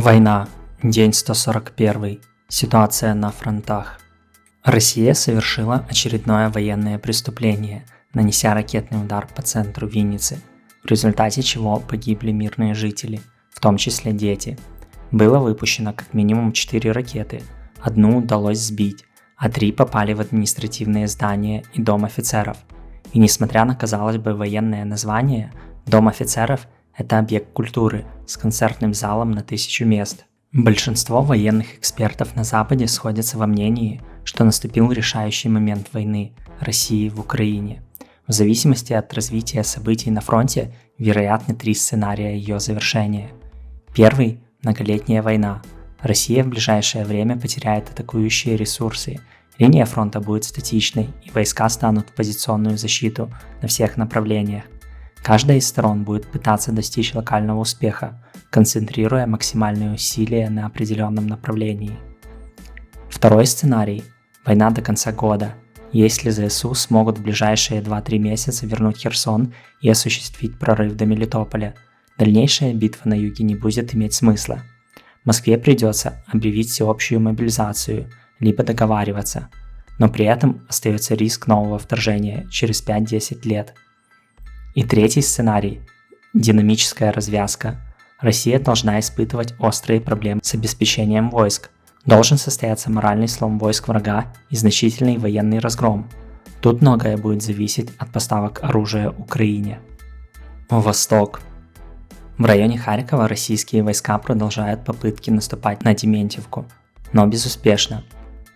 Война. День 141. Ситуация на фронтах. Россия совершила очередное военное преступление, нанеся ракетный удар по центру Винницы, в результате чего погибли мирные жители, в том числе дети. Было выпущено как минимум 4 ракеты, одну удалось сбить, а 3 попали в административные здания и Дом офицеров. И несмотря на, казалось бы, военное название, Дом офицеров – это объект культуры с концертным залом на 1000 мест. Большинство военных экспертов на Западе сходятся во мнении, что наступил решающий момент войны России в Украине. В зависимости от развития событий на фронте вероятны 3 сценария ее завершения. Первый – многолетняя война. Россия в ближайшее время потеряет атакующие ресурсы, линия фронта будет статичной и войска станут в позиционную защиту на всех направлениях. Каждая из сторон будет пытаться достичь локального успеха, концентрируя максимальные усилия на определенном направлении. Второй сценарий – война до конца года, если ЗСУ смогут в ближайшие 2-3 месяца вернуть Херсон и осуществить прорыв до Мелитополя. Дальнейшая битва на юге не будет иметь смысла. Москве придется объявить всеобщую мобилизацию, либо договариваться, но при этом остается риск нового вторжения через 5-10 лет. И третий сценарий – динамическая развязка. Россия должна испытывать острые проблемы с обеспечением войск. Должен состояться моральный слом войск врага и значительный военный разгром. Тут многое будет зависеть от поставок оружия Украине. Восток. В районе Харькова российские войска продолжают попытки наступать на Дементьевку, но безуспешно.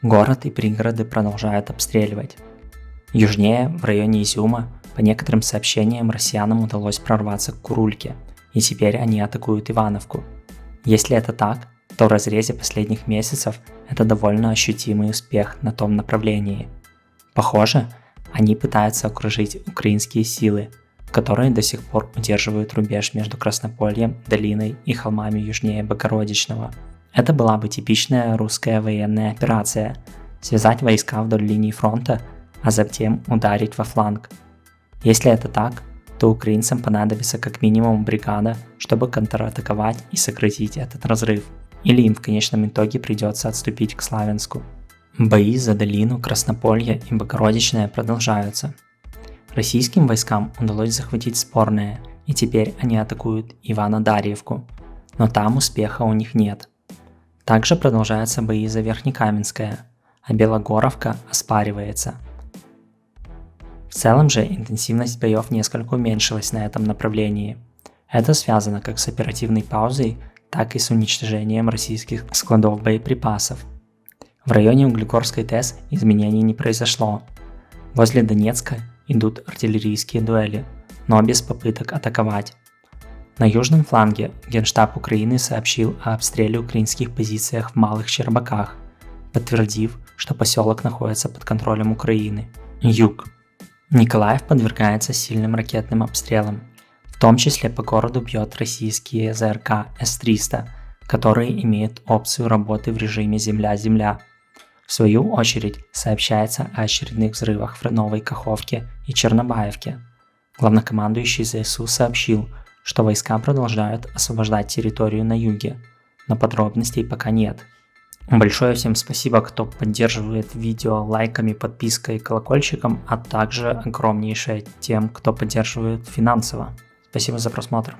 Город и пригороды продолжают обстреливать. Южнее, в районе Изюма, по некоторым сообщениям, россиянам удалось прорваться к Курульке, и теперь они атакуют Ивановку. Если это так, то в разрезе последних месяцев это довольно ощутимый успех на том направлении. Похоже, они пытаются окружить украинские силы, которые до сих пор удерживают рубеж между Краснопольем, Долиной и холмами южнее Богородичного. Это была бы типичная русская военная операция – связать войска вдоль линии фронта, а затем ударить во фланг. Если это так, то украинцам понадобится как минимум бригада, чтобы контратаковать и сократить этот разрыв, или им в конечном итоге придется отступить к Славянску. Бои за долину, Краснополье и Богородичное продолжаются. Российским войскам удалось захватить Спорное, и теперь они атакуют Ивано-Дарьевку, но там успеха у них нет. Также продолжаются бои за Верхнекаменское, а Белогоровка оспаривается. В целом же интенсивность боев несколько уменьшилась на этом направлении. Это связано как с оперативной паузой, так и с уничтожением российских складов боеприпасов. В районе Углегорской ТЭС изменений не произошло. Возле Донецка идут артиллерийские дуэли, но без попыток атаковать. На южном фланге Генштаб Украины сообщил о обстреле украинских позициях в Малых Щербаках, подтвердив, что поселок находится под контролем Украины. Юг. Николаев подвергается сильным ракетным обстрелам, в том числе по городу бьет российские ЗРК С-300, которые имеют опцию работы в режиме земля-земля. В свою очередь сообщается о очередных взрывах в Новой Каховке и Чернобаевке. Главнокомандующий ЗСУ сообщил, что войска продолжают освобождать территорию на юге, но подробностей пока нет. Большое всем спасибо, кто поддерживает видео лайками, подпиской и колокольчиком, а также огромнейшее тем, кто поддерживает финансово. Спасибо за просмотр.